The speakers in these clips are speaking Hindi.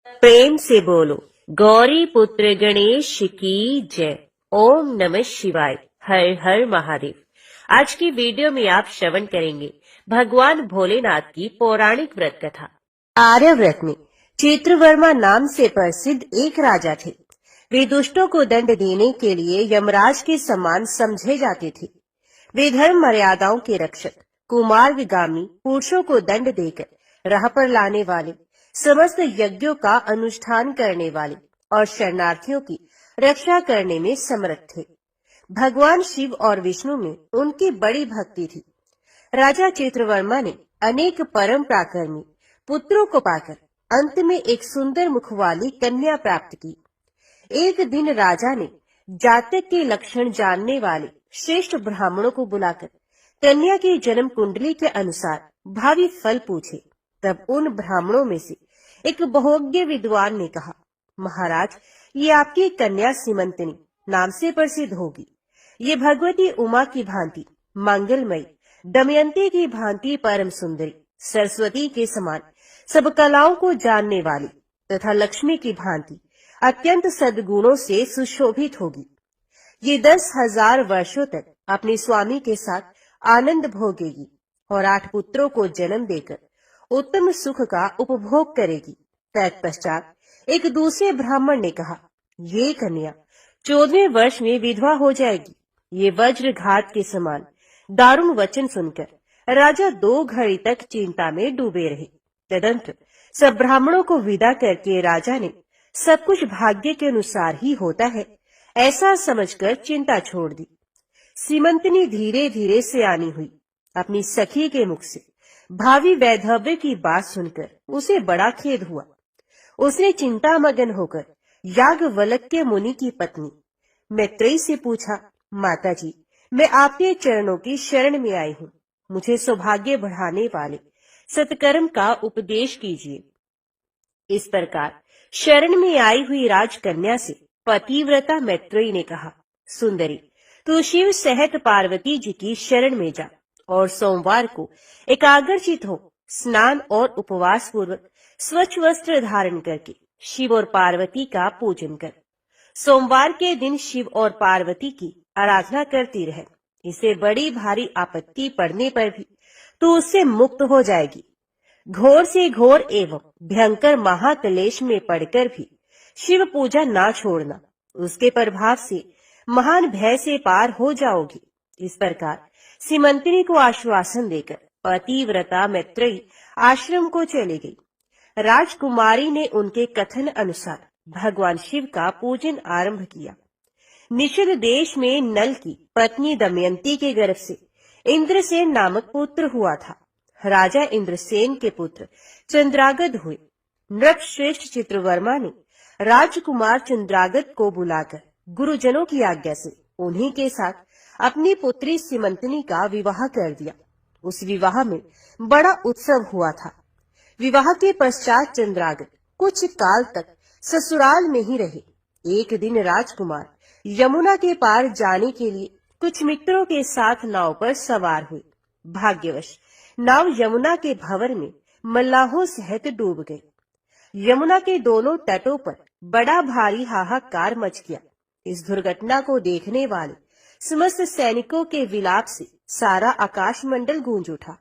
प्रेम से बोलो गौरी पुत्र गणेश की जय। ओम नमः शिवाय। हर हर महादेव। आज की वीडियो में आप श्रवण करेंगे भगवान भोलेनाथ की पौराणिक व्रत कथा। आर्यव्रत में चित्रवर्मा नाम से प्रसिद्ध एक राजा थे। वे दुष्टों को दंड देने के लिए यमराज के समान समझे जाते थे। वे धर्म मर्यादाओं के रक्षक, कुमार्गामी पुरुषों को दंड देकर राह पर लाने वाले, समस्त यज्ञों का अनुष्ठान करने वाले और शरणार्थियों की रक्षा करने में समर्थ थे। भगवान शिव और विष्णु में उनकी बड़ी भक्ति थी। राजा चित्रवर्मा ने अनेक परम पराक्रमी पुत्रों को पाकर अंत में एक सुंदर मुख वाली कन्या प्राप्त की। एक दिन राजा ने जातक के लक्षण जानने वाले श्रेष्ठ ब्राह्मणों को बुलाकर कन्या की जन्म कुंडली के अनुसार भावी फल पूछे। तब उन ब्राह्मणों में से एक बहुज्ञ विद्वान ने कहा, महाराज, ये आपकी कन्या सीमंतनी नाम से प्रसिद्ध होगी। ये भगवती उमा की भांति मंगलमयी, दमयंती की भांति परम सुंदरी, सरस्वती के समान सब कलाओं को जानने वाली तथा लक्ष्मी की भांति अत्यंत सद्गुणों से सुशोभित होगी। ये 10,000 वर्षों तक अपने स्वामी के साथ आनंद भोगेगी और 8 पुत्रों को जन्म देकर उत्तम सुख का उपभोग करेगी। तत्पश्चात एक दूसरे ब्राह्मण ने कहा, ये कन्या 14वें वर्ष में विधवा हो जाएगी। ये वज्रघात के समान दारुण वचन सुनकर राजा 2 घड़ी तक चिंता में डूबे रहे। तदंतर सब ब्राह्मणों को विदा करके राजा ने सब कुछ भाग्य के अनुसार ही होता है ऐसा समझकर चिंता छोड़ दी। सीमंतनी धीरे धीरे सयानी हुई। अपनी सखी के मुख से भावी वैधव्य की बात सुनकर उसे बड़ा खेद हुआ। उसने चिंता मगन होकर याज्ञवल्क्य मुनि की पत्नी मैत्रेयी से पूछा, माताजी, मैं आपके चरणों की शरण में आई हूँ। मुझे सौभाग्य बढ़ाने वाले सत्कर्म का उपदेश कीजिए। इस प्रकार शरण में आई हुई राजकन्या से पतिव्रता मैत्रेयी ने कहा, सुंदरी, तू शिव सहित पार्वती जी की शरण में जा और सोमवार को एकाग्रचित हो स्नान और उपवास पूर्वक स्वच्छ वस्त्र धारण करके शिव और पार्वती का पूजन कर। सोमवार के दिन शिव और पार्वती की आराधना करती रहे। इसे बड़ी भारी आपत्ति पड़ने पर भी तू उससे मुक्त हो जाएगी। घोर से घोर एवं भयंकर महाक्लेश में पड़कर भी शिव पूजा ना छोड़ना। उसके प्रभाव से महान भय से पार हो जाओगी। इस प्रकार सीमंतनी को आश्वासन देकर पतिव्रता मैत्रेयी आश्रम को चली गई। राजकुमारी ने उनके कथन अनुसार भगवान शिव का पूजन आरंभ किया। निषद देश में नल की पत्नी दमयंती के गर्भ से इंद्रसेन नामक पुत्र हुआ था। राजा इंद्रसेन के पुत्र चंद्रागत हुए। नृपश्रेष्ठ चित्रवर्मा ने राजकुमार चंद्रागत को बुलाकर गुरुजनों की आज्ञा से उन्हीं के साथ अपनी पुत्री सीमंतनी का विवाह कर दिया। उस विवाह में बड़ा उत्सव हुआ था। विवाह के पश्चात चंद्रागत कुछ काल तक ससुराल में ही रहे। एक दिन राजकुमार यमुना के पार जाने के लिए कुछ मित्रों के साथ नाव पर सवार हुए। भाग्यवश नाव यमुना के भंवर में मल्लाहों सहित डूब गई। यमुना के दोनों तटों पर बड़ा भारी हाहाकार मच गया। इस दुर्घटना को देखने वाले समस्त सैनिकों के विलाप से सारा आकाश मंडल गूंज उठा।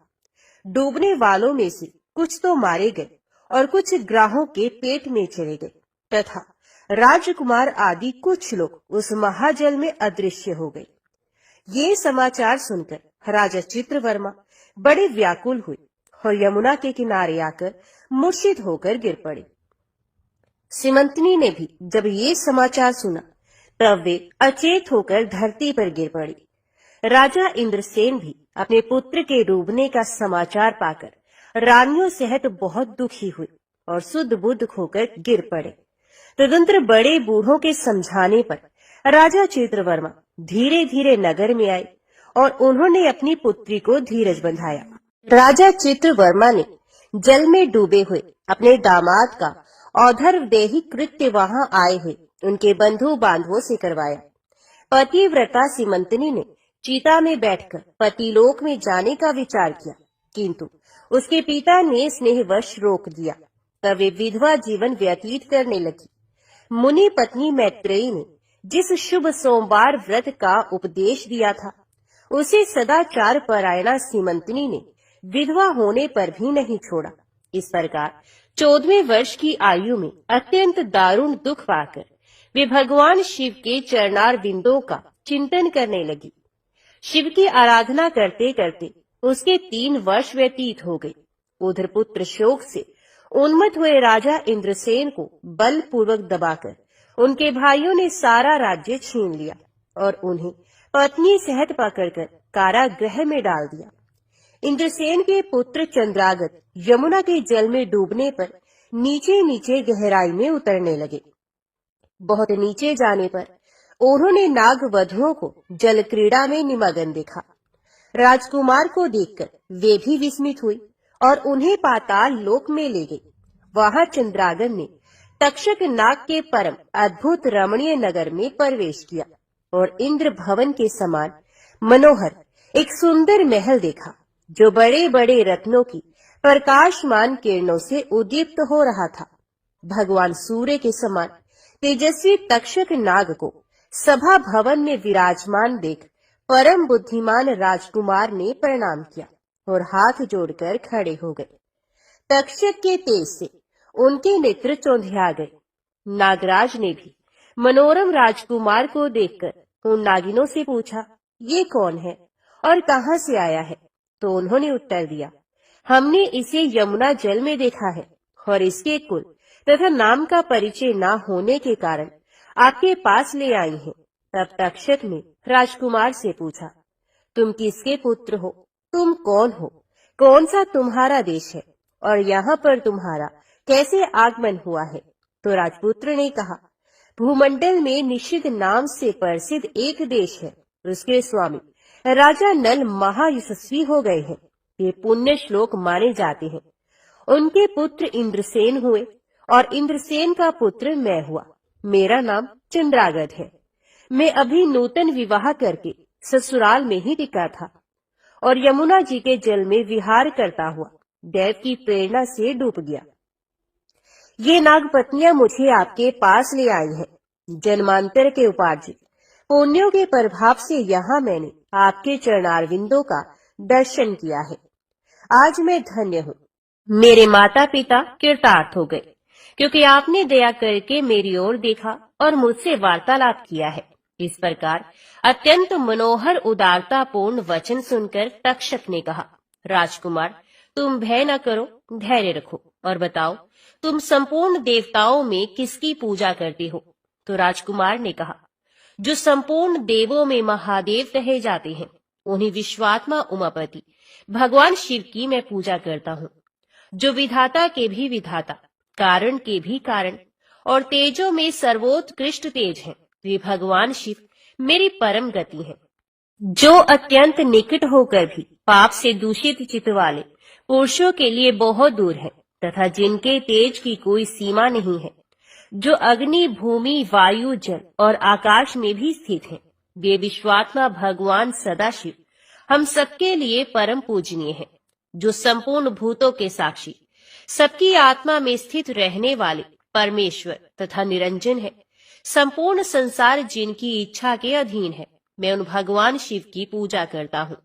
डूबने वालों में से कुछ तो मारे गए और कुछ ग्राहों के पेट में चले गए तथा राजकुमार आदि कुछ लोग उस महाजल में अदृश्य हो गए। ये समाचार सुनकर राजा चित्रवर्मा बड़े व्याकुल हुए और यमुना के किनारे आकर मूर्छित होकर गिर पड़े। सीमंतनी ने भी जब ये समाचार सुना तब वे अचेत होकर धरती पर गिर पड़ी। राजा इंद्रसेन भी अपने पुत्र के डूबने का समाचार पाकर रानियों सहित बहुत दुखी हुए और शुद्ध बुद्ध खोकर गिर पड़े। तदंतर बड़े बूढ़ों के समझाने पर राजा चित्रवर्मा धीरे धीरे नगर में आए और उन्होंने अपनी पुत्री को धीरज बंधाया। राजा चित्रवर्मा ने जल में डूबे हुए अपने दामाद का औधर्वदेही कृत्य वहां आए हुए उनके बंधु बांधवों से करवाया। पतिव्रता सीमंतनी ने चिता में बैठकर पतिलोक में जाने का विचार किया, किंतु उसके पिता ने स्नेहवश रोक दिया। तब वे विधवा जीवन व्यतीत करने लगी। मुनि पत्नी मैत्रेयी ने जिस शुभ सोमवार व्रत का उपदेश दिया था, उसे सदाचार परायणा सीमंतनी ने विधवा होने पर भी नहीं छोड़ा। इस प्रकार 14वें वर्ष की आयु में अत्यंत दारुण दुख पाकर वे भगवान शिव के चरणार बिंदों का चिंतन करने लगी। शिव की आराधना करते करते उसके 3 वर्ष व्यतीत हो गए। उधर पुत्र शोक से उन्मत्त हुए राजा इंद्रसेन को बलपूर्वक दबाकर उनके भाइयों ने सारा राज्य छीन लिया और उन्हें पत्नी सहित पकड़कर कारागृह में डाल दिया। इंद्रसेन के पुत्र चंद्रागत यमुना के जल में डूबने पर नीचे नीचे गहराई में उतरने लगे। बहुत नीचे जाने पर उन्होंने नागवधुओं को जल क्रीड़ा में निमग्न देखा। राजकुमार को देखकर वे भी विस्मित हुई और उन्हें पाताल लोक में ले गई। वहां चंद्रागन ने तक्षक नाग के परम अद्भुत रमणीय नगर में प्रवेश किया और इंद्र भवन के समान मनोहर एक सुंदर महल देखा, जो बड़े बड़े रत्नों की प्रकाशमान किरणों से उद्दीप्त हो रहा था। भगवान सूर्य के समान तेजस्वी तक्षक नाग को सभा भवन में विराजमान देख परम बुद्धिमान राजकुमार ने प्रणाम किया और हाथ जोड़कर खड़े हो गए। तक्षक के तेज से उनके नेत्र चौंधिया गए। नागराज ने भी मनोरम राजकुमार को देखकर उन नागिनों से पूछा, ये कौन है और कहां से आया है? तो उन्होंने उत्तर दिया, हमने इसे यमुना जल में देखा है और इसके कुल तथा नाम का परिचय न होने के कारण आपके पास ले आई हैं। तब तक्षक ने राजकुमार से पूछा, तुम किसके पुत्र हो? तुम कौन हो? कौन सा तुम्हारा देश है और यहाँ पर तुम्हारा कैसे आगमन हुआ है? तो राजपुत्र ने कहा, भूमंडल में निषिद्ध नाम से प्रसिद्ध एक देश है, उसके स्वामी राजा नल महायशस्वी हो गए हैं। ये पुण्य श्लोक माने जाते हैं। उनके पुत्र इंद्रसेन हुए और इंद्रसेन का पुत्र मैं हुआ। मेरा नाम चंद्रागत है। मैं अभी नूतन विवाह करके ससुराल में ही टिका था और यमुना जी के जल में विहार करता हुआ देव की प्रेरणा से डूब गया। ये नागपत्नियां मुझे आपके पास ले आई हैं। जन्मांतर के उपार्जित पुण्यों के प्रभाव से यहाँ मैंने आपके चरणारविंदों का दर्शन किया है। आज मैं धन्य हूँ। मेरे माता पिता कृतार्थ हो गए, क्योंकि आपने दया करके मेरी ओर देखा और मुझसे वार्तालाप किया है। इस प्रकार अत्यंत मनोहर उदारतापूर्ण वचन सुनकर तक्षक ने कहा, राजकुमार, तुम भय न करो, धैर्य रखो और बताओ, तुम संपूर्ण देवताओं में किसकी पूजा करते हो? तो राजकुमार ने कहा, जो संपूर्ण देवों में महादेव कहे जाते हैं, उन्हीं विश्वात्मा उमापति भगवान शिव की मैं पूजा करता हूँ, जो विधाता के भी विधाता, कारण के भी कारण और तेजों में सर्वोत्कृष्ट तेज हैं। वे भगवान शिव मेरी परम गति हैं, जो अत्यंत निकट होकर भी पाप से दूषित चित्त वाले पुरुषों के लिए बहुत दूर है तथा जिनके तेज की कोई सीमा नहीं है, जो अग्नि, भूमि, वायु, जल और आकाश में भी स्थित हैं। वे विश्वात्मा भगवान सदाशिव हम सबके लिए परम पूजनीय है, जो संपूर्ण भूतों के साक्षी, सबकी आत्मा में स्थित रहने वाले परमेश्वर तथा निरंजन है। संपूर्ण संसार जिनकी इच्छा के अधीन है, मैं उन भगवान शिव की पूजा करता हूँ।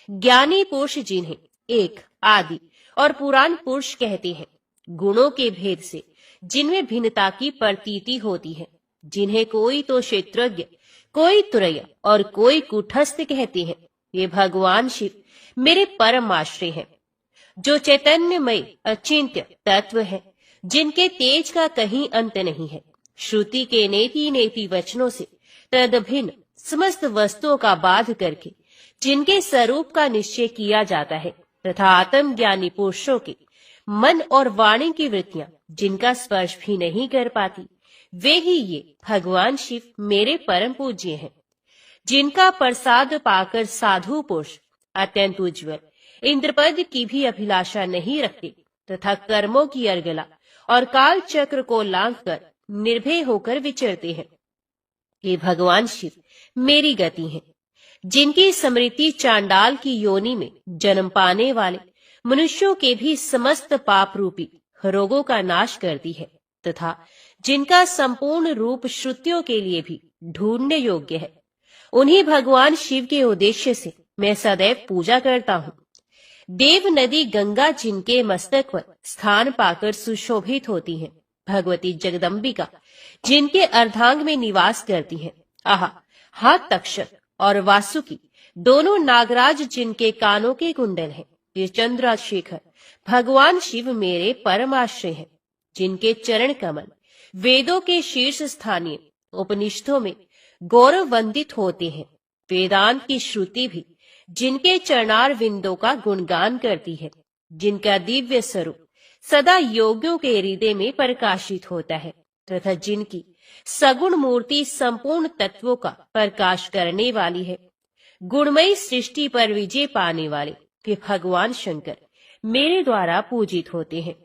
ज्ञानी पुरुष जिन्हें एक, आदि और पुराण पुरुष कहते हैं, गुणों के भेद से जिनमें भिन्नता की प्रतीति होती है, जिन्हें कोई तो क्षेत्रज्ञ, कोई तुरय और कोई कुटस्थ कहते हैं, ये भगवान शिव मेरे परम आश्रय हैं। जो चैतन्यमय अचिंत्य तत्व है, जिनके तेज का कहीं अंत नहीं है, श्रुति के नेति नेति वचनों से तदभिन्न समस्त वस्तुओं का बाध करके जिनके स्वरूप का निश्चय किया जाता है, तथा आत्मज्ञानी पुरुषों के मन और वाणी की वृत्तियां जिनका स्पर्श भी नहीं कर पाती, वे ही ये भगवान शिव मेरे परम पूज्य हैं। जिनका प्रसाद पाकर साधु पुरुष अत्यंत उज्ज्वल इंद्रपद की भी अभिलाषा नहीं रखते तथा कर्मों की अर्गला और काल चक्र को लांघकर निर्भय होकर विचरते हैं, ये भगवान शिव मेरी गति है। जिनकी स्मृति चांडाल की योनि में जन्म पाने वाले मनुष्यों के भी समस्त पाप रूपी रोगों का नाश करती है तथा जिनका संपूर्ण रूप श्रुतियों के लिए भी ढूंढने योग्य है, उन्हीं भगवान शिव के उद्देश्य से मैं सदैव पूजा करता हूँ। देव नदी गंगा जिनके मस्तक पर स्थान पाकर सुशोभित होती है, भगवती जगदम्बिका जिनके अर्धांग में निवास करती हैं, हाथ तक्षक और वासुकी दोनों नागराज जिनके कानों के कुंडल हैं, ये चंद्रशेखर भगवान शिव मेरे परमाश्रय हैं, जिनके चरण कमल वेदों के शीर्ष स्थानीय उपनिषदों में गौरव वंदित होते हैं। वेदांत की श्रुति भी जिनके चरणार विंदों का गुणगान करती है, जिनका दिव्य स्वरूप सदा योगियों के हृदय में प्रकाशित होता है तथा जिनकी सगुण मूर्ति संपूर्ण तत्वों का प्रकाश करने वाली है। गुणमयी सृष्टि पर विजय पाने वाले कि भगवान शंकर मेरे द्वारा पूजित होते हैं।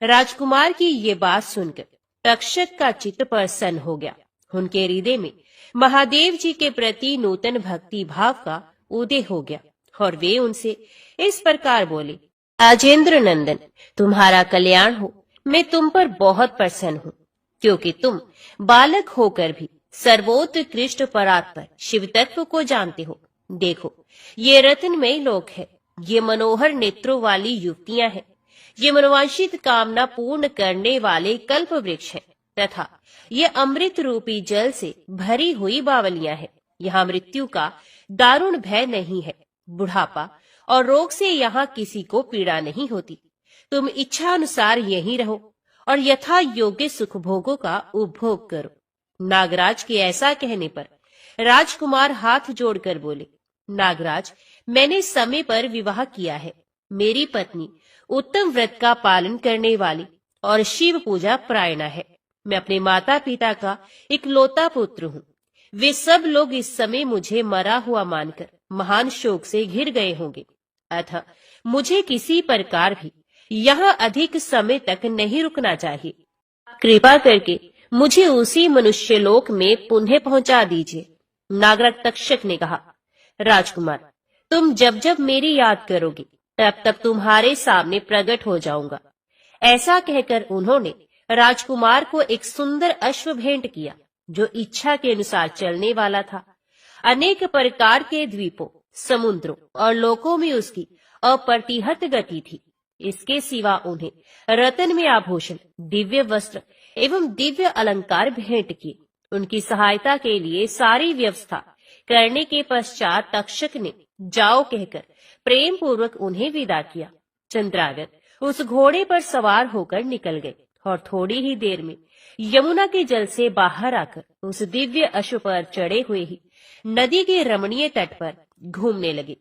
राजकुमार की ये बात सुनकर तक्षक का चित्त प्रसन्न हो गया। उनके हृदय में महादेव जी के प्रति नूतन भक्ति भाव का उदय हो गया और वे उनसे इस प्रकार बोले, राजेंद्र नंदन, तुम्हारा कल्याण हो। मैं तुम पर बहुत प्रसन्न हूँ, क्योंकि तुम बालक होकर भी सर्वोत्कृष्ट परात्पर शिव तत्व को जानते हो। देखो, ये रत्नमय लोक है, ये मनोहर नेत्रों वाली युवतियां हैं, ये मनोवांछित कामना पूर्ण करने वाले कल्प वृक्ष हैं तथा ये अमृत रूपी जल से भरी हुई बावलियां हैं। यहाँ मृत्यु का दारुण भय नहीं है, बुढ़ापा और रोग से यहाँ किसी को पीड़ा नहीं होती। तुम इच्छा अनुसार यहीं रहो और यथा योग्य सुख भोगों का उपभोग करो। नागराज के ऐसा कहने पर राजकुमार हाथ जोड़कर बोले, नागराज, मैंने समय पर विवाह किया है। मेरी पत्नी उत्तम व्रत का पालन करने वाली और शिव पूजा परायणा है। मैं अपने माता पिता का इकलौता पुत्र हूँ। वे सब लोग इस समय मुझे मरा हुआ मानकर महान शोक से घिर गए होंगे, अतः मुझे किसी प्रकार भी यहाँ अधिक समय तक नहीं रुकना चाहिए। कृपा करके मुझे उसी मनुष्यलोक में पुनः पहुंचा दीजिए। नागराज तक्षक ने कहा, राजकुमार, तुम जब जब मेरी याद करोगे तब तब तुम्हारे सामने प्रकट हो जाऊंगा। ऐसा कहकर उन्होंने राजकुमार को एक सुंदर अश्व भेंट किया, जो इच्छा के अनुसार चलने वाला था। अनेक प्रकार के द्वीपों, समुद्रों और लोकों में उसकी अप्रतिहत गति थी। इसके सिवा उन्हें रत्न में आभूषण, दिव्य वस्त्र एवं दिव्य अलंकार भेंट किए। उनकी सहायता के लिए सारी व्यवस्था करने के पश्चात तक्षक ने जाओ कहकर प्रेम पूर्वक उन्हें विदा किया। चंद्रागत उस घोड़े पर सवार होकर निकल गए और थोड़ी ही देर में यमुना के जल से बाहर आकर उस दिव्य अश्व पर चढ़े हुए ही नदी के रमणीय तट पर घूमने लगे।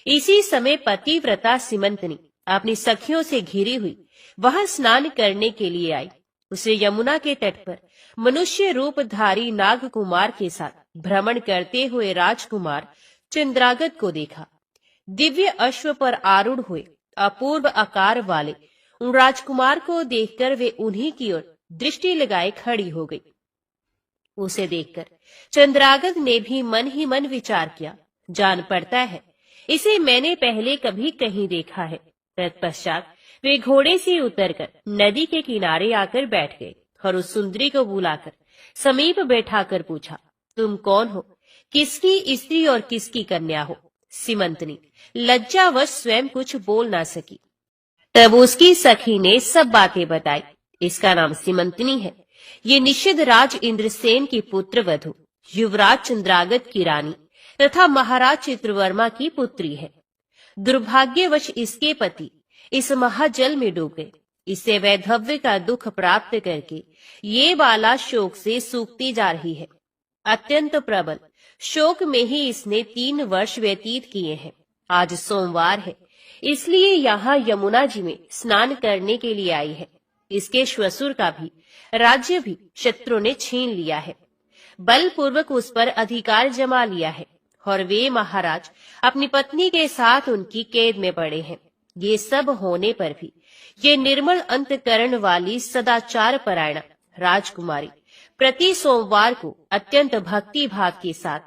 इसी समय पतिव्रता सीमंतनी अपनी सखियों से घिरी हुई वहां स्नान करने के लिए आई। उसे यमुना के तट पर मनुष्य रूपधारी नाग कुमार के साथ भ्रमण करते हुए राजकुमार चंद्रागत को देखा। दिव्य अश्व पर आरूढ़ हुए अपूर्व आकार वाले उन राजकुमार को देखकर वे उन्हीं की ओर दृष्टि लगाए खड़ी हो गई। उसे देखकर चंद्रागत ने भी मन ही मन विचार किया, जान पड़ता है इसे मैंने पहले कभी कहीं देखा है। तत्पश्चात वे घोड़े से उतरकर नदी के किनारे आकर बैठ गए और उस सुंदरी को बुलाकर समीप बैठाकर पूछा, तुम कौन हो, किसकी स्त्री और किसकी कन्या हो? सीमंतनी लज्जावश स्वयं कुछ बोल ना सकी। तब उसकी सखी ने सब बातें बताई। इसका नाम सीमंतनी है। ये निषिद्ध राज इंद्रसेन की पुत्र वधु, युवराज चंद्रागत की रानी तथा महाराज चित्रवर्मा की पुत्री है। दुर्भाग्यवश इसके पति इस महाजल में डूब गए। इसे वैधव्य का दुख प्राप्त करके ये बाला शोक से सूखती जा रही है। अत्यंत प्रबल शोक में ही इसने 3 वर्ष व्यतीत किए हैं। आज सोमवार है, इसलिए यहाँ यमुना जी में स्नान करने के लिए आई है। इसके श्वशुर का भी राज्य भी शत्रु ने छीन लिया है, बलपूर्वक उस पर अधिकार जमा लिया है और वे महाराज अपनी पत्नी के साथ उनकी कैद में पड़े हैं। ये सब होने पर भी ये निर्मल अंतकरण वाली सदाचार परायणा राजकुमारी प्रति सोमवार को अत्यंत भक्ति भाव के साथ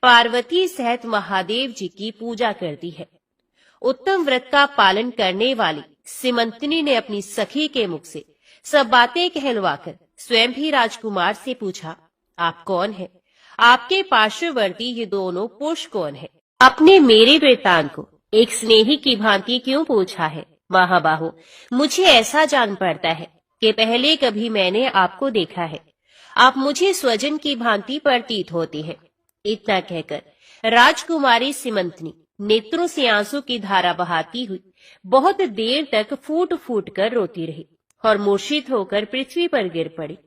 पार्वती सहित महादेव जी की पूजा करती है। उत्तम व्रत का पालन करने वाली सिमंतनी ने अपनी सखी के मुख से सब बातें कहलवाकर स्वयं भी राजकुमार से पूछा, आप कौन हैं? आपके पार्श्ववर्ती ये दोनों पुरुष कौन है? अपने मेरे वृत्तांत को एक स्नेही की भांति क्यों पूछा है? महाबाहो, मुझे ऐसा जान पड़ता है कि पहले कभी मैंने आपको देखा है। आप मुझे स्वजन की भांति प्रतीत होती है। इतना कहकर राजकुमारी सिमंतनी नेत्रों से आंसू की धारा बहाती हुई बहुत देर तक फूट फूट कर रोती रही और मूर्छित होकर पृथ्वी पर गिर पड़ी।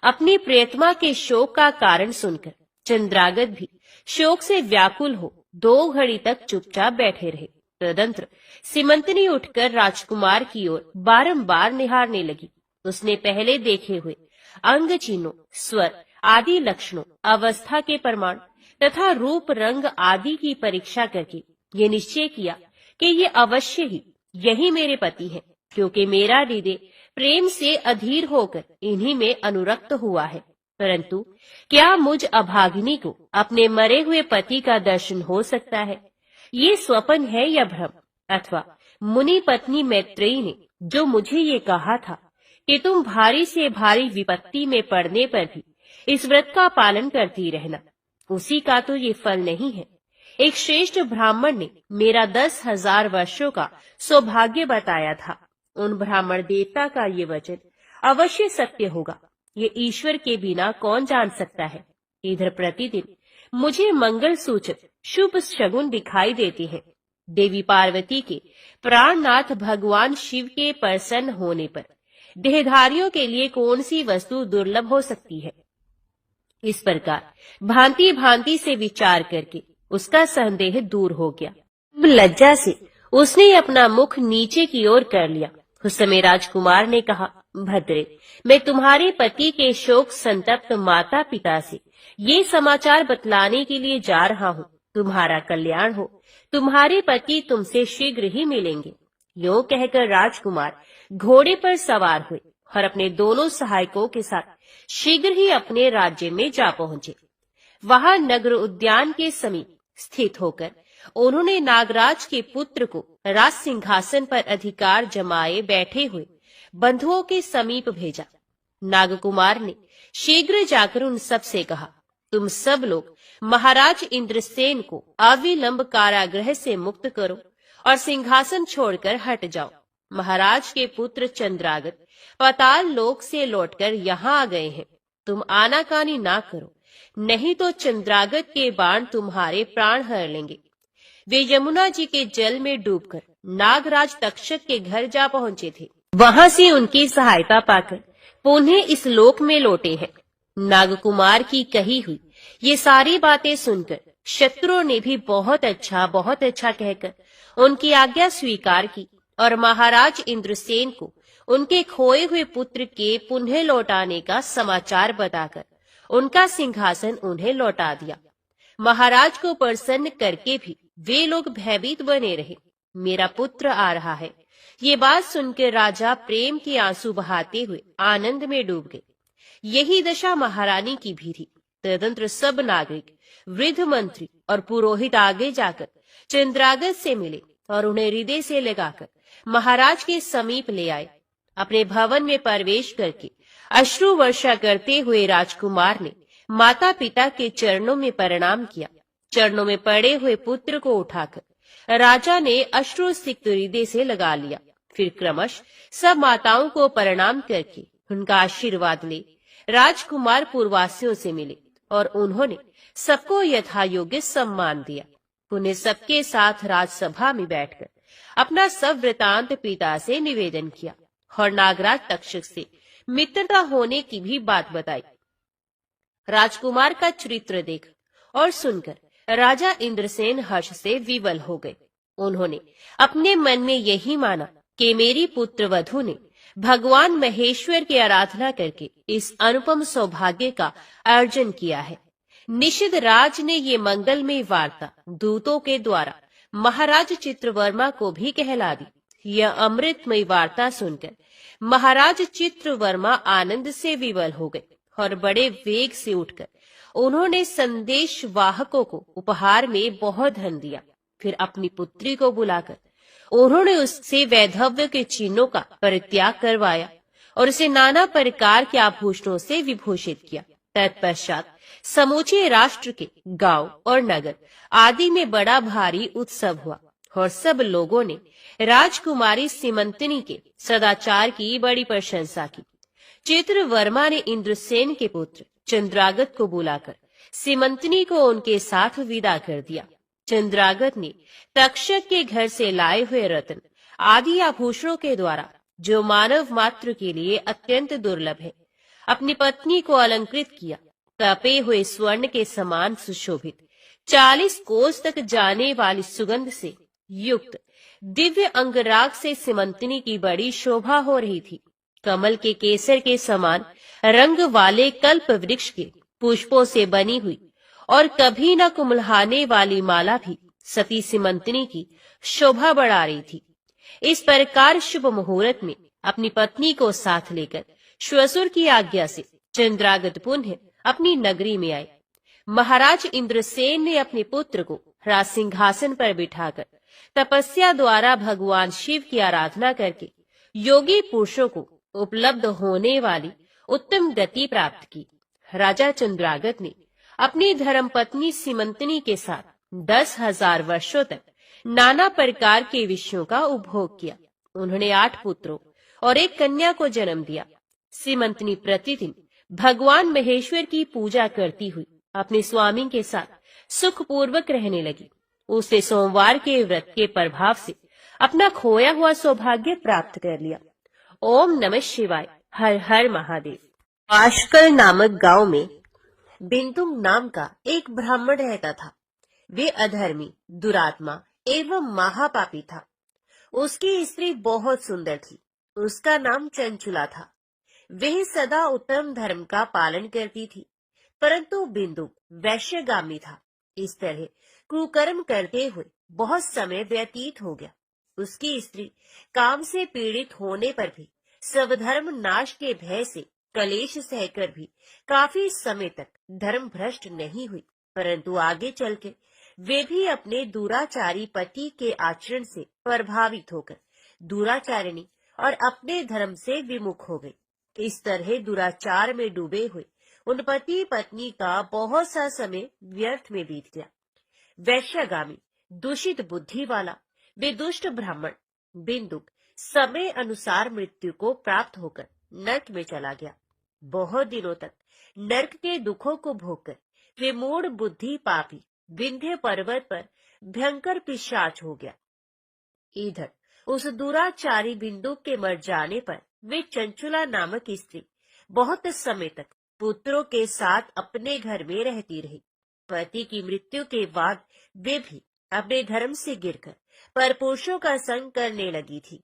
अपनी प्रियतमा के शोक का कारण सुनकर चंद्रागत भी शोक से व्याकुल हो 2 घड़ी तक चुपचाप बैठे रहे। तदंतर सिमंतनी उठकर राजकुमार की ओर बारंबार निहारने लगी। उसने पहले देखे हुए अंग चिन्हों, स्वर आदि लक्षणों, अवस्था के प्रमाण तथा रूप रंग आदि की परीक्षा करके ये निश्चय किया कि ये अवश्य ही यही मेरे पति हैं, क्योंकि मेरा हृदय प्रेम से अधीर होकर इन्हीं में अनुरक्त हुआ है। परंतु क्या मुझ अभागिनी को अपने मरे हुए पति का दर्शन हो सकता है? ये स्वप्न है या भ्रम? अथवा मुनि पत्नी मैत्रेयी ने जो मुझे ये कहा था कि तुम भारी से भारी विपत्ति में पड़ने पर भी इस व्रत का पालन करती रहना, उसी का तो ये फल नहीं है। एक श्रेष्ठ ब्राह्मण ने मेरा 10,000 वर्षों का सौभाग्य बताया था। उन ब्राह्मण देवता का ये वचन अवश्य सत्य होगा, ये ईश्वर के बिना कौन जान सकता है। इधर प्रतिदिन मुझे मंगल सूचक शुभ शगुन दिखाई देते हैं। देवी पार्वती के प्राणनाथ भगवान शिव के प्रसन्न होने पर देहधारियों के लिए कौन सी वस्तु दुर्लभ हो सकती है? इस प्रकार भांति भांति से विचार करके उसका संदेह दूर हो गया। लज्जा से उसने अपना मुख नीचे की ओर कर लिया। उस समय राजकुमार ने कहा, भद्रे, मैं तुम्हारे पति के शोक संतप्त माता पिता से ये समाचार बतलाने के लिए जा रहा हूँ। तुम्हारा कल्याण हो, तुम्हारे पति तुमसे शीघ्र ही मिलेंगे। यूं कहकर राजकुमार घोड़े पर सवार हुए और अपने दोनों सहायकों के साथ शीघ्र ही अपने राज्य में जा पहुंचे। वहां नगर उद्यान के समीप स्थित होकर उन्होंने नागराज के पुत्र को राज सिंहासन पर अधिकार जमाए बैठे हुए बंधुओं के समीप भेजा। नागकुमार ने शीघ्र जाकर उन सब से कहा, तुम सब लोग महाराज इंद्रसेन को अविलंब कारागृह से मुक्त करो और सिंहासन छोड़कर हट जाओ। महाराज के पुत्र चंद्रागत पाताल लोक से लौटकर यहाँ आ गए हैं। तुम आनाकानी ना करो, नहीं तो चंद्रागत के बाण तुम्हारे प्राण हर लेंगे। वे यमुना जी के जल में डूबकर नागराज तक्षक के घर जा पहुंचे थे। वहां से उनकी सहायता पाकर पुनः इस लोक में लौटे हैं। नागकुमार की कही हुई ये सारी बातें सुनकर शत्रुओं ने भी बहुत अच्छा कहकर उनकी आज्ञा स्वीकार की और महाराज इंद्रसेन को उनके खोए हुए पुत्र के पुनः लौटाने का समाचार बताकर उनका सिंहासन उन्हें लौटा दिया। महाराज को प्रसन्न करके भी वे लोग भयभीत बने रहे। मेरा पुत्र आ रहा है, ये बात सुनकर राजा प्रेम के आंसू बहाते हुए आनंद में डूब गए। यही दशा महारानी की भी थी। तदंतर सब नागरिक, वृद्ध मंत्री और पुरोहित आगे जाकर चंद्रागत से मिले और उन्हें हृदय से लगाकर महाराज के समीप ले आए। अपने भवन में प्रवेश करके अश्रु वर्षा करते हुए राजकुमार ने माता पिता के चरणों में प्रणाम किया। चरणों में पड़े हुए पुत्र को उठाकर राजा ने अश्रु सिक्त हृदय से लगा लिया। फिर क्रमश सब माताओं को प्रणाम करके उनका आशीर्वाद ले राजकुमार पूर्ववासियों से मिले और उन्होंने सबको यथा योग्य सम्मान दिया। उन्हें सबके साथ राजसभा में बैठकर अपना सब वृतांत पिता से निवेदन किया और नागराज तक्षक से मित्रता होने की भी बात बताई। राजकुमार का चरित्र देख और सुनकर राजा इंद्रसेन हर्ष से विवल हो गए। उन्होंने अपने मन में यही माना कि मेरी पुत्र वधु ने भगवान महेश्वर की आराधना करके इस अनुपम सौभाग्य का अर्जन किया है। निषिद्ध राज ने ये मंगलमय वार्ता दूतों के द्वारा महाराज चित्रवर्मा को भी कहला दी। यह अमृतमय वार्ता सुनकर महाराज चित्रवर्मा आनंद से विवल हो गए और बड़े वेग से उठकर उन्होंने संदेश वाहकों को उपहार में बहुत धन दिया। फिर अपनी पुत्री को बुलाकर उन्होंने उससे वैधव्य के चिन्हों का परित्याग करवाया और उसे नाना प्रकार के आभूषणों से विभूषित किया। तत्पश्चात समूचे राष्ट्र के गांव और नगर आदि में बड़ा भारी उत्सव हुआ और सब लोगों ने राजकुमारी सीमंतिनी के सदाचार की बड़ी प्रशंसा की। चित्रवर्मा ने इंद्रसेन के पुत्र चंद्रागत को बुलाकर सीमंतिनी को उनके साथ विदा कर दिया। चंद्रागत ने तक्षक के घर से लाए हुए रत्न आदि आभूषणों के द्वारा, जो मानव मात्र के लिए अत्यंत दुर्लभ है, अपनी पत्नी को अलंकृत किया। तपे हुए स्वर्ण के समान सुशोभित 40 कोस तक जाने वाली सुगंध से युक्त दिव्य अंगराग से सीमंतिनी की बड़ी शोभा हो रही थी। कमल के केसर के समान रंग वाले कल्प वृक्ष के पुष्पों से बनी हुई और कभी न कुम्हलाने वाली माला भी सती सीमंतिनी की शोभा बढ़ा रही थी। इस प्रकार शुभ मुहूर्त में अपनी पत्नी को साथ लेकर श्वशुर की आज्ञा से चंद्रागत पुनः अपनी नगरी में आए। महाराज इंद्रसेन ने अपने पुत्र को राज सिंहासन पर बिठाकर तपस्या द्वारा भगवान शिव की आराधना करके योगी पुरुषों को उपलब्ध होने वाली उत्तम गति प्राप्त की। राजा चंद्रागत ने अपनी धर्मपत्नी सीमंतिनी के साथ 10,000 वर्षों तक नाना प्रकार के विषयों का उपभोग किया। उन्होंने 8 पुत्रों और 1 कन्या को जन्म दिया। सीमंतिनी प्रतिदिन भगवान महेश्वर की पूजा करती हुई अपने स्वामी के साथ सुखपूर्वक रहने लगी। उसे सोमवार के व्रत के प्रभाव से अपना खोया हुआ सौभाग्य प्राप्त कर लिया। ओम नमः शिवाय। हर हर महादेव। आशकल नामक गांव में बिंदुक नाम का एक ब्राह्मण रहता था। वे अधर्मी, दुरात्मा एवं महापापी था। उसकी स्त्री बहुत सुंदर थी। उसका नाम चंचुला था। वह सदा उत्तम धर्म का पालन करती थी, परंतु बिंदुक वैश्यगामी था। इस तरह कुकर्म करते हुए बहुत समय व्यतीत हो गया। उसकी स्त्री काम से पीड़ित होने पर भी स्वधर्म नाश के भय से कलेश सहकर भी काफी समय तक धर्म भ्रष्ट नहीं हुई, परंतु आगे चलकर वे भी अपने दुराचारी पति के आचरण से प्रभावित होकर दुराचारिणी और अपने धर्म से विमुख हो गई। इस तरह दुराचार में डूबे हुए उन पति पत्नी का बहुत सा समय व्यर्थ में बीत गया। वैश्यगामी, दूषित बुद्धि वाला वे दुष्ट ब्राह्मण बिंदुक समय अनुसार मृत्यु को प्राप्त होकर नरक में चला गया। बहुत दिनों तक नरक के दुखों को भोगकर वे मूढ़ बुद्धि पापी विंध्य पर्वत पर भयंकर पिशाच हो गया। इधर उस दुराचारी बिंदुक के मर जाने पर वे चंचुला नामक स्त्री बहुत समय तक पुत्रों के साथ अपने घर में रहती रही। पति की मृत्यु के बाद वे भी अपने धर्म से गिरकर परपुरुषों का संग करने लगी थी।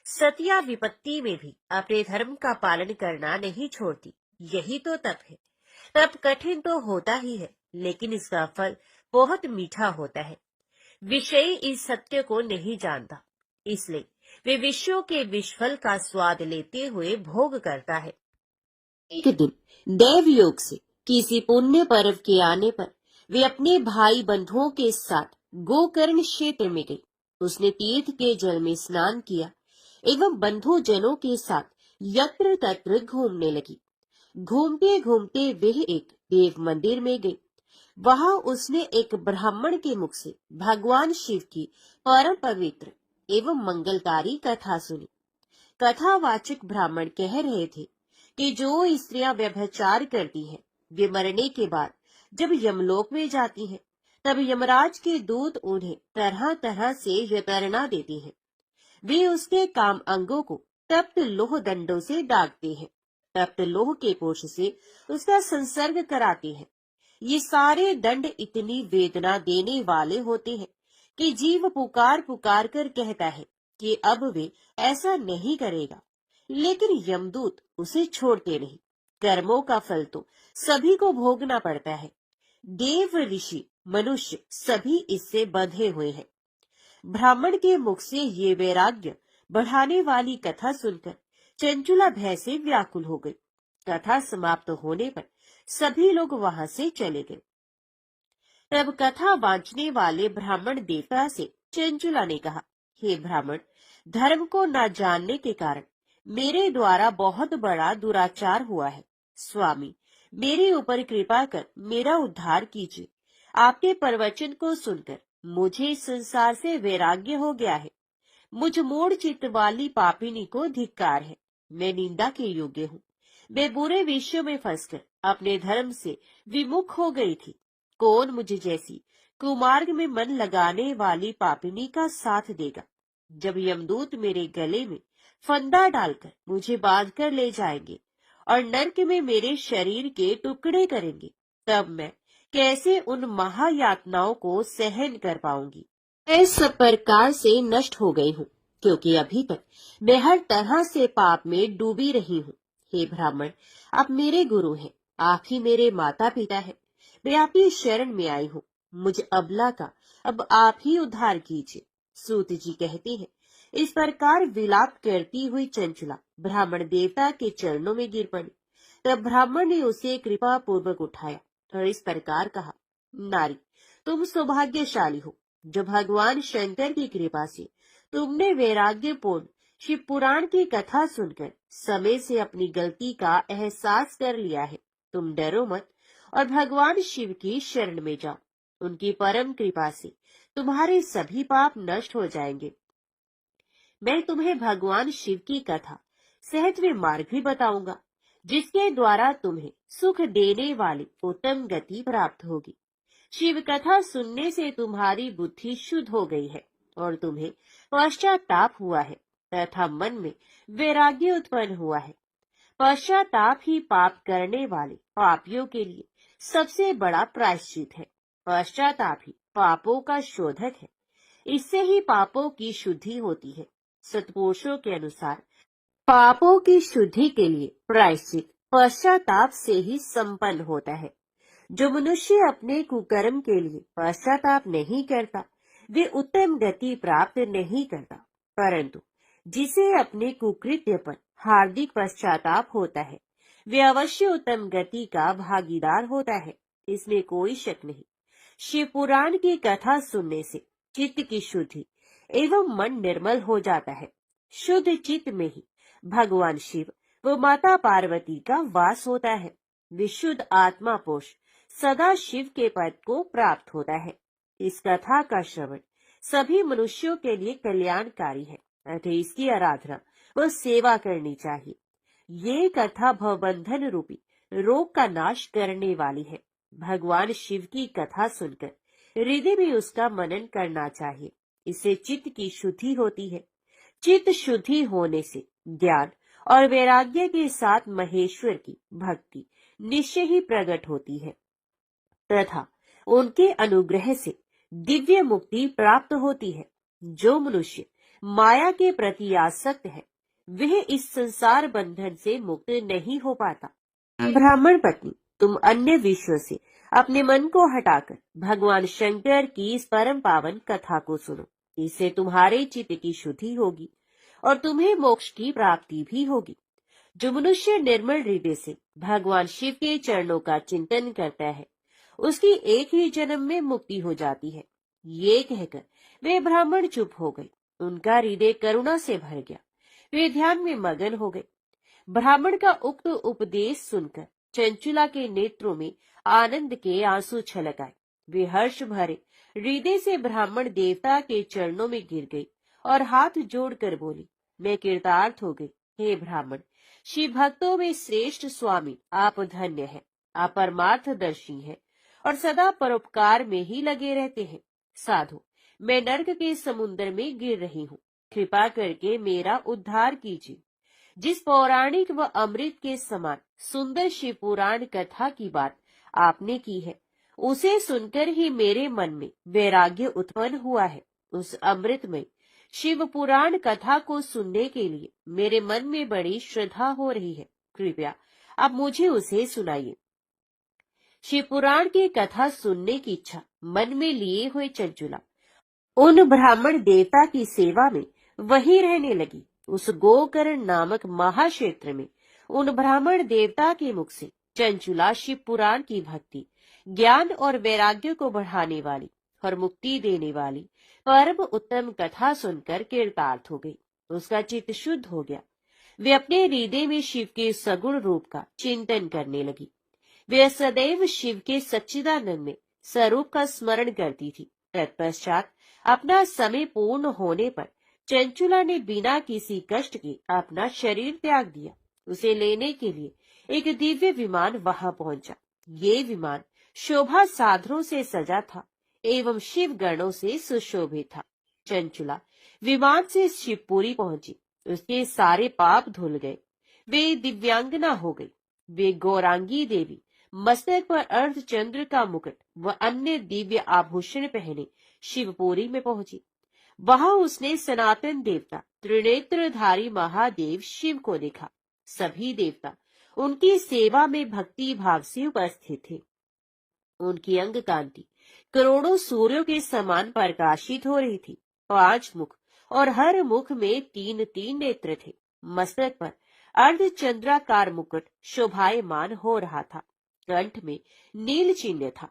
सतिया विपत्ति में भी अपने धर्म का पालन करना नहीं छोड़ती। यही तो तप है। तप कठिन तो होता ही है, लेकिन इसका फल बहुत मीठा होता है। विषयी इस सत्य को नहीं जानता, इसलिए वे विषयों के विषफल का स्वाद लेते हुए भोग करता है। एक दिन देव योग से किसी पुण्य पर्व के आने पर वे अपने भाई बंधुओं के साथ गोकर्ण क्षेत्र में गई। उसने तीर्थ के जल में स्नान किया एवं बंधु जनों के साथ यत्र तत्र घूमने लगी। घूमते घूमते वह एक देव मंदिर में गई। वहां उसने एक ब्राह्मण के मुख से भगवान शिव की परम पवित्र एवं मंगलकारी कथा सुनी। कथावाचक ब्राह्मण कह रहे थे कि जो स्त्रियां व्यभिचार करती हैं, वे मरने के बाद जब यमलोक में जाती हैं, तब यमराज के दूत उन्हें तरह तरह से यंत्रणा देते हैं। वे उसके काम अंगों को तप्त लोह दंडों से दागते हैं। तप्त लोह के पोष से उसका संसर्ग कराते हैं। ये सारे दंड इतनी वेदना देने वाले होते हैं कि जीव पुकार पुकार कर कहता है कि अब वे ऐसा नहीं करेगा, लेकिन यमदूत उसे छोड़ते नहीं। कर्मों का फल तो सभी को भोगना पड़ता है। देव, ऋषि, मनुष्य सभी इससे बंधे हुए हैं। ब्राह्मण के मुख से ये वैराग्य बढ़ाने वाली कथा सुनकर चंचुला भय से व्याकुल हो गई। कथा समाप्त होने पर सभी लोग वहां से चले गए। तब कथा बांचने वाले ब्राह्मण देवता से चंचुला ने कहा, हे ब्राह्मण, धर्म को न जानने के कारण मेरे द्वारा बहुत बड़ा दुराचार हुआ है। स्वामी, मेरे ऊपर कृपा कर मेरा उद्धार कीजिए। आपके प्रवचन को सुनकर मुझे इस संसार से वैराग्य हो गया है। मुझ मूढ़ चित्त वाली पापिनी को धिक्कार है। मैं निंदा के योग्य हूँ। मैं बुरे विषयों में फंसकर अपने धर्म से विमुख हो गई थी। कौन मुझे जैसी कुमार्ग में मन लगाने वाली पापिनी का साथ देगा? जब यमदूत मेरे गले में फंदा डालकर मुझे बांध कर ले जाएंगे और नरक में मेरे शरीर के टुकड़े करेंगे, तब मैं कैसे उन महायातनाओं को सहन कर पाऊंगी? मैं सब प्रकार से नष्ट हो गई हूँ, क्योंकि अभी तक मैं हर तरह से पाप में डूबी रही हूँ। हे ब्राह्मण, आप मेरे गुरु हैं, आप ही मेरे माता पिता हैं। मैं आपकी शरण में आई हूँ। मुझ अबला का अब आप ही उद्धार कीजिए। सूत जी कहती हैं, इस प्रकार विलाप करती हुई चंचला ब्राह्मण देवता के चरणों में गिर पड़ी। तब ब्राह्मण ने उसे कृपा पूर्वक उठाया और इस प्रकार कहा, नारी, तुम सौभाग्यशाली हो जो भगवान शंकर की कृपा से तुमने वैराग्यपूर्ण शिव पुराण की कथा सुनकर समय से अपनी गलती का एहसास कर लिया है। तुम डरो मत और भगवान शिव की शरण में जाओ। उनकी परम कृपा से तुम्हारे सभी पाप नष्ट हो जाएंगे। मैं तुम्हें भगवान शिव की कथा सहज में मार्ग भी बताऊंगा, जिसके द्वारा तुम्हें सुख देने वाली उत्तम गति प्राप्त होगी। शिव कथा सुनने से तुम्हारी बुद्धि शुद्ध हो गई है और तुम्हें पश्चाताप हुआ है तथा मन में वैराग्य उत्पन्न हुआ है। पश्चाताप ही पाप करने वाले पापियों के लिए सबसे बड़ा प्रायश्चित है। पश्चाताप ही पापों का शोधक है। इससे ही पापों की शुद्धि होती है। सत्पुरुषों के अनुसार पापों की शुद्धि के लिए प्रायश्चित पश्चाताप से ही संपन्न होता है। जो मनुष्य अपने कुकर्म के लिए पश्चाताप नहीं करता, वे उत्तम गति प्राप्त नहीं करता, परंतु जिसे अपने कुकृत्य पर हार्दिक पश्चाताप होता है, वे अवश्य उत्तम गति का भागीदार होता है। इसमें कोई शक नहीं। शिव पुराण की कथा सुनने से चित्त की शुद्धि एवं मन निर्मल हो जाता है। शुद्ध चित्त में ही भगवान शिव व माता पार्वती का वास होता है। विशुद्ध आत्मा पुरुष सदा शिव के पद को प्राप्त होता है। इस कथा का श्रवण सभी मनुष्यों के लिए कल्याणकारी है, अतः इसकी आराधना व सेवा करनी चाहिए। ये कथा भवबंधन रूपी रोग का नाश करने वाली है। भगवान शिव की कथा सुनकर हृदय में उसका मनन करना चाहिए। इससे चित्त की शुद्धि होती है। चित्त शुद्धि होने से ज्ञान और वैराग्य के साथ महेश्वर की भक्ति निश्चय ही प्रकट होती है तथा उनके अनुग्रह से दिव्य मुक्ति प्राप्त होती है। जो मनुष्य माया के प्रति आसक्त है, वह इस संसार बंधन से मुक्त नहीं हो पाता। ब्राह्मण पत्नी, तुम अन्य विषयों से अपने मन को हटाकर भगवान शंकर की इस परम पावन कथा को सुनो। इससे तुम्हारे चित्त की शुद्धि होगी और तुम्हें मोक्ष की प्राप्ति भी होगी। जो मनुष्य निर्मल हृदय से भगवान शिव के चरणों का चिंतन करता है, उसकी एक ही जन्म में मुक्ति हो जाती है। ये कहकर वे ब्राह्मण चुप हो गए। उनका हृदय करुणा से भर गया। वे ध्यान में मगन हो गए। ब्राह्मण का उक्त उपदेश सुनकर चंचुला के नेत्रों में आनंद के आंसू छलक आए। वे हर्ष भरे हृदय से ब्राह्मण देवता के चरणों में गिर गई और हाथ जोड़कर बोली, मैं कृतार्थ हो गई। हे ब्राह्मण, शिव भक्तों में श्रेष्ठ स्वामी आप धन्य हैं। आप परमार्थदर्शी हैं और सदा परोपकार में ही लगे रहते हैं। साधु, मैं नर्क के समुद्र में गिर रही हूँ। कृपा करके मेरा उद्धार कीजिए। जिस पौराणिक व अमृत के समान सुंदर शिव पुराण कथा की बात आपने की है, उसे सुनकर ही मेरे मन में वैराग्य उत्पन्न हुआ है। उस अमृतमय शिव पुराण कथा को सुनने के लिए मेरे मन में बड़ी श्रद्धा हो रही है। कृपया आप मुझे उसे सुनाइए। शिव पुराण की कथा सुनने की इच्छा मन में लिए हुए चंचुला उन ब्राह्मण देवता की सेवा में वहीं रहने लगी। उस गोकर्ण नामक महाक्षेत्र में उन ब्राह्मण देवता के मुख से चंचुला शिव पुराण की भक्ति, ज्ञान और वैराग्य को बढ़ाने वाली और मुक्ति देने वाली परम उत्तम कथा सुनकर कृतार्थ हो गई। उसका चित्त शुद्ध हो गया। वे अपने हृदय में शिव के सगुण रूप का चिंतन करने लगी। वे सदैव शिव के सच्चिदानंद में स्वरूप का स्मरण करती थी। तत्पश्चात अपना समय पूर्ण होने पर चंचुला ने बिना किसी कष्ट के अपना शरीर त्याग दिया। उसे लेने के लिए एक दिव्य विमान वहां पहुंचा। ये विमान शोभा साधनों से सजा था एवं शिव गणों से सुशोभित था। चंचुला विमान से शिवपुरी पहुंची। उसके सारे पाप धुल गए। वे दिव्यांगना हो गई। वे गौरांगी देवी मस्तक पर अर्धचंद्र का मुकुट व अन्य दिव्य आभूषण पहने शिवपुरी में पहुंची। वहां उसने सनातन देवता त्रिनेत्रधारी महादेव शिव को देखा। सभी देवता उनकी सेवा में भक्ति भाव से उपस्थित थे। उनकी अंग कांति करोड़ों सूर्यों के समान प्रकाशित हो रही थी। 5 मुख और हर मुख में 3-3 नेत्र थे। मस्तक पर अर्धचंद्राकार मुकुट शोभायमान हो रहा था। कंठ में नील चिन्ह था।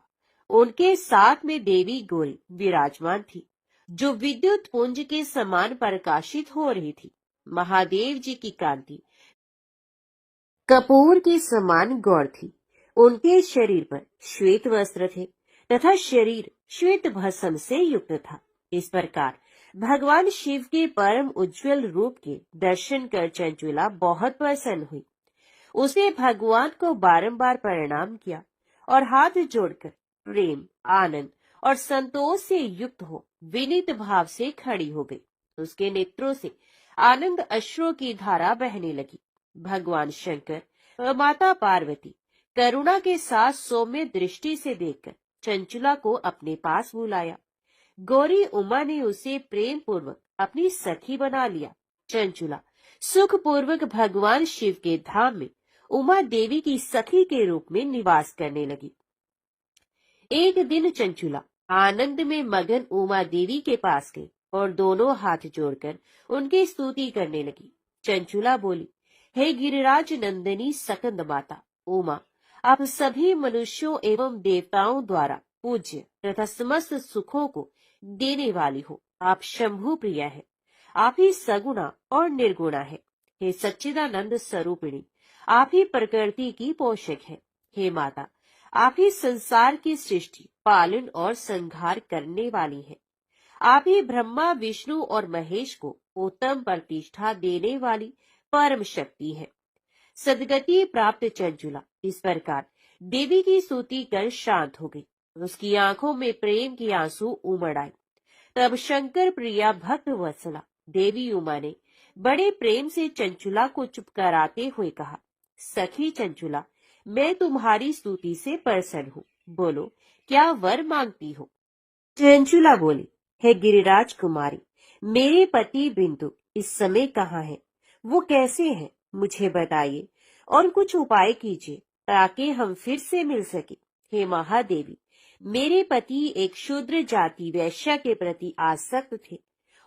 उनके साथ में देवी गौरी विराजमान थी, जो विद्युत पुंज के समान प्रकाशित हो रही थी। महादेव जी की कांति कपूर के समान गौर थी। उनके शरीर पर श्वेत वस्त्र थे तथा शरीर श्वेत भस्म से युक्त था। इस प्रकार भगवान शिव के परम उज्जवल रूप के दर्शन कर चंचुला बहुत प्रसन्न हुई। उसने भगवान को बारंबार प्रणाम किया और हाथ जोड़कर प्रेम, आनंद और संतोष से युक्त हो विनीत भाव से खड़ी हो गई। उसके नेत्रों से आनंद अश्रुओं की धारा बहने लगी। भगवान शंकर व माता पार्वती करुणा के साथ सौम्य दृष्टि से देखकर चंचुला को अपने पास बुलाया। गौरी उमा ने उसे प्रेम पूर्वक अपनी सखी बना लिया। चंचुला सुख पूर्वक भगवान शिव के धाम में उमा देवी की सखी के रूप में निवास करने लगी। एक दिन चंचुला आनंद में मगन उमा देवी के पास गई और दोनों हाथ जोड़कर उनकी स्तुति करने लगी। चंचुला बोली, हे गिरिराज नंदिनी सकंद माता उमा, आप सभी मनुष्यों एवं देवताओं द्वारा पूज्य तथा समस्त सुखों को देने वाली हो। आप शंभु प्रिय है। आप ही सगुणा और निर्गुणा है। हे सच्चिदानंद स्वरूपिणी, आप ही प्रकृति की पोषक है। हे माता, आप ही संसार की सृष्टि, पालन और संहार करने वाली है। आप ही ब्रह्मा, विष्णु और महेश को उत्तम प्रतिष्ठा देने वाली परम शक्ति है। सदगति प्राप्त चंचुला इस प्रकार देवी की स्तुति कर शांत हो गई। उसकी आंखों में प्रेम के आंसू उमड़ आए। तब शंकर प्रिया भक्त वत्सला देवी उमा ने बड़े प्रेम से चंचुला को चुप कराते हुए कहा, सखी चंचुला, मैं तुम्हारी स्तुति से प्रसन्न हूँ। बोलो, क्या वर मांगती हो? चंचुला बोली, हे गिरिराज कुमारी, मेरे पति बिंदु इस समय कहाँ है? वो कैसे हैं? मुझे बताइए और कुछ उपाय कीजिए ताकि हम फिर से मिल सके। हे महादेवी, मेरे पति एक शूद्र जाति वैश्या के प्रति आसक्त थे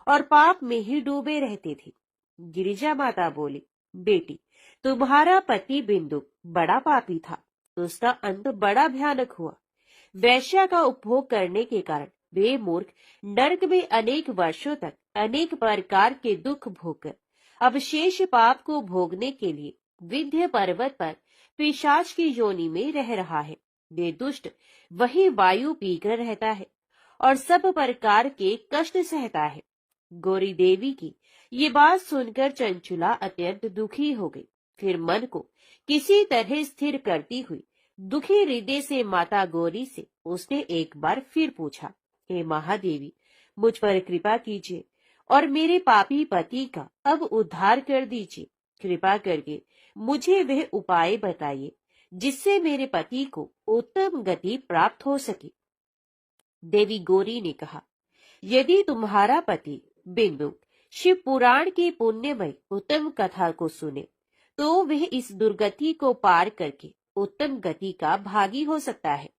और पाप में ही डूबे रहते थे। गिरिजा माता बोली, बेटी, तुम्हारा पति बिंदु बड़ा पापी था। उसका अंत बड़ा भयानक हुआ। वैश्या का उपभोग करने के कारण वे मूर्ख नरक में अनेक वर्षों तक अनेक प्रकार के दुख भोगकर अब शेष पाप को भोगने के लिए विंध्य पर्वत पर पिशाच की योनि में रह रहा है। वे दुष्ट वही वायु पीकर रहता है और सब प्रकार के कष्ट सहता है। गौरी देवी की ये बात सुनकर चंचुला अत्यंत दुखी हो गई। फिर मन को किसी तरह स्थिर करती हुई दुखी हृदय से माता गौरी से उसने एक बार फिर पूछा, हे महादेवी, मुझ पर कृपा कीजिए और मेरे पापी पति का अब उद्धार कर दीजिए। कृपा करके मुझे वह उपाय बताइए जिससे मेरे पति को उत्तम गति प्राप्त हो सके। देवी गौरी ने कहा, यदि तुम्हारा पति बिंदु शिव पुराण की पुण्यमय उत्तम कथा को सुने तो वह इस दुर्गति को पार करके उत्तम गति का भागी हो सकता है।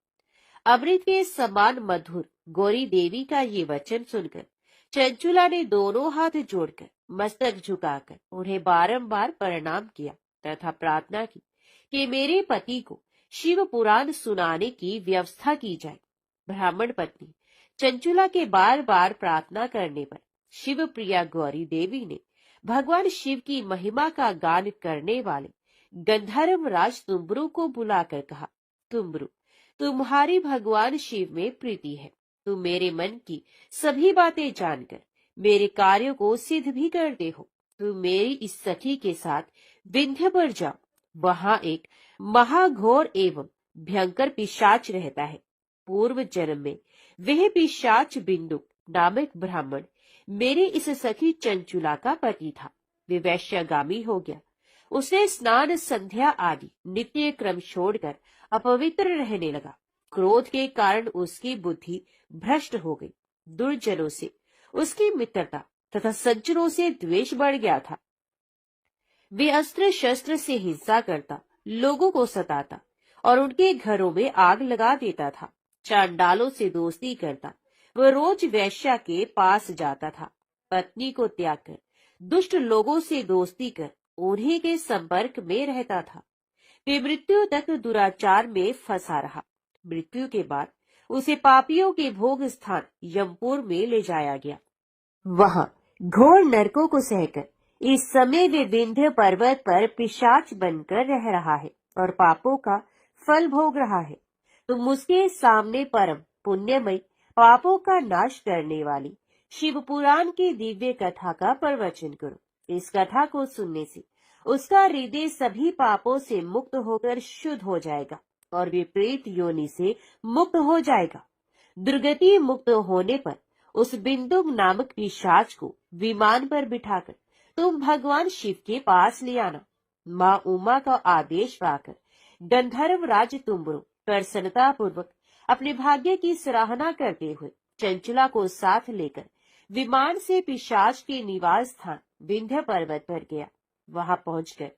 अमृत के समान मधुर गौरी देवी का ये वचन सुनकर चंचुला ने दोनों हाथ जोड़कर मस्तक झुकाकर उन्हें बारंबार प्रणाम किया तथा प्रार्थना की कि मेरे पति को शिव पुराण सुनाने की व्यवस्था की जाए। ब्राह्मण पत्नी चंचुला के बार बार प्रार्थना करने पर शिव प्रिया गौरी देवी ने भगवान शिव की महिमा का गान करने वाले गंधर्व राज तुम्बरू को बुलाकर कहा, तुम्बरू, तुम्हारी भगवान शिव में प्रीति है। तुम मेरे मन की सभी बातें जानकर मेरे कार्यों को सिद्ध भी करते हो। तुम मेरी इस सखी के साथ विंध्य पर जाओ। वहां एक महाघोर एवं भयंकर पिशाच रहता है। पूर्व जन्म में वह पिशाच बिंदुक नामक ब्राह्मण मेरी इस सखी चंचुला का पति था। वे वैश्यगामी हो गया। उसने स्नान संध्या आदि नित्य क्रम छोड़कर अपवित्र रहने लगा। क्रोध के कारण उसकी बुद्धि भ्रष्ट हो गई। दुर्जनों से उसकी मित्रता तथा सज्जनों से द्वेष बढ़ गया था। वे अस्त्र शस्त्र से हिंसा करता, लोगों को सताता और उनके घरों में आग लगा देता था। चांडालों से दोस्ती करता, वह रोज वैश्या के पास जाता था। पत्नी को त्याग कर दुष्ट लोगों से दोस्ती कर उन्हीं के संपर्क में रहता था। वे मृत्यु तक दुराचार में फंसा रहा। मृत्यु के बाद उसे पापियों के भोग स्थान यमपुर में ले जाया गया। वहां घोर नरकों को सहकर इस समय वे विंध्य पर्वत पर पिशाच बनकर रह रहा है और पापों का फल भोग रहा है। तुम उसके सामने परम पुण्यमय पापों का नाश करने वाली शिव पुराण की दिव्य कथा का प्रवचन करो। इस कथा को सुनने से उसका हृदय सभी पापों से मुक्त होकर शुद्ध हो जाएगा और विपरीत योनि से मुक्त हो जाएगा। दुर्गति मुक्त होने पर उस बिंदुक नामक पिशाच को विमान पर बिठाकर तुम भगवान शिव के पास ले आना। माँ उमा का आदेश पाकर गंधर्व राज तुम्बरू प्रसन्नता पूर्वक अपने भाग्य की सराहना करते हुए चंचुला को साथ लेकर विमान से पिशाच के निवास स्थान विंध्य पर्वत पर गया। वहां पहुंचकर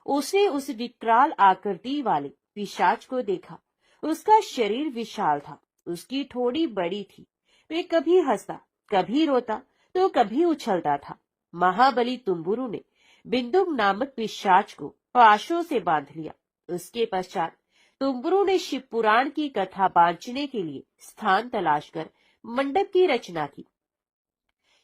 उसने उस विकराल आकृति वाले पिशाच को देखा। उसका शरीर विशाल था, उसकी ठोड़ी बड़ी थी। वे कभी हंसता, कभी रोता तो कभी उछलता था। महाबली तुम्बुरु ने बिंदुक नामक पिशाच को पाशों से बांध लिया। उसके पश्चात तुम्बुरु ने शिव पुराण की कथा बांचने के लिए स्थान तलाशकर मंडप की रचना की।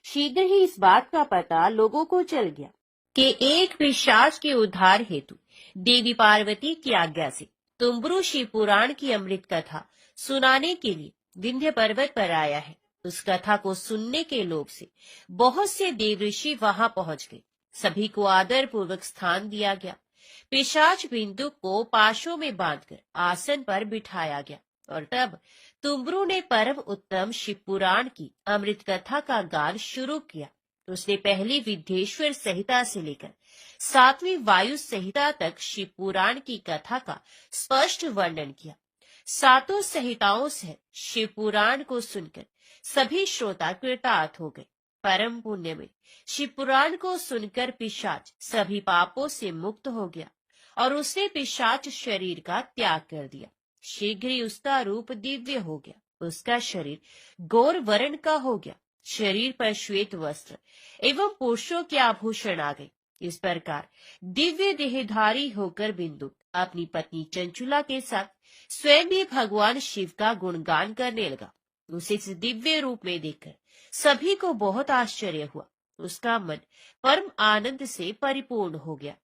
शीघ्र ही इस बात का पता लोगों को चल गया कि एक पिशाच के उद्धार हेतु देवी पार्वती की आज्ञा से तुम्बुरु शिव पुराण की अमृत कथा सुनाने के लिए विंध्य पर्वत पर आया है। उस कथा को सुनने के लोभ से बहुत से देवऋषि वहां पहुंच गए। सभी को आदर पूर्वक स्थान दिया गया। पिशाच बिंदु को पाशों में बांधकर आसन पर बिठाया गया और तब तुम्बुरु ने परम उत्तम शिव पुराण की अमृत कथा का गान शुरू किया। उसने पहली विद्येश्वर संहिता से लेकर 7वीं वायु संहिता तक शिव पुराण की कथा का स्पष्ट वर्णन किया। 7 संहिताओं से शिव पुराण को सुनकर सभी श्रोता कृतार्थ हो गए। परम पुण्य में शिव पुराण को सुनकर पिशाच सभी पापों से मुक्त हो गया और उसने पिशाच शरीर का त्याग कर दिया। शीघ्र ही उसका रूप दिव्य हो गया। उसका शरीर गौर वर्ण का हो गया। शरीर पर श्वेत वस्त्र एवं पुरुषों के आभूषण आ गए। इस प्रकार दिव्य देहधारी होकर बिंदुक अपनी पत्नी चंचुला के साथ स्वयं भी भगवान शिव का गुणगान करने लगा। उसे इस दिव्य रूप में देखकर सभी को बहुत आश्चर्य हुआ। उसका मन परम आनंद से परिपूर्ण हो गया।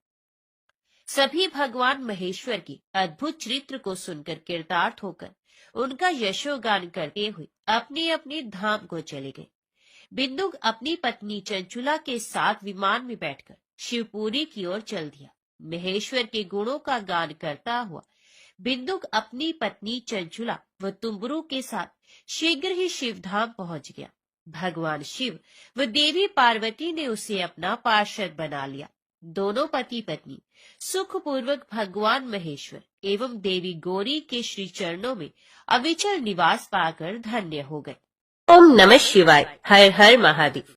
सभी भगवान महेश्वर की अद्भुत चरित्र को सुनकर कृतार्थ होकर उनका यशोगान करते हुए अपने अपने धाम को चले गए। बिंदुक अपनी पत्नी चंचुला के साथ विमान में बैठकर शिवपुरी की ओर चल दिया। महेश्वर के गुणों का गान करता हुआ बिंदुक अपनी पत्नी चंचुला व तुम्बुरु के साथ शीघ्र ही शिवधाम पहुंच गया। भगवान शिव व देवी पार्वती ने उसे अपना पार्षद बना लिया। दोनों पति पत्नी सुखपूर्वक भगवान महेश्वर एवं देवी गौरी के श्री चरणों में अविचल निवास पाकर धन्य हो गए। ओम नमः शिवाय। हर हर महादेव।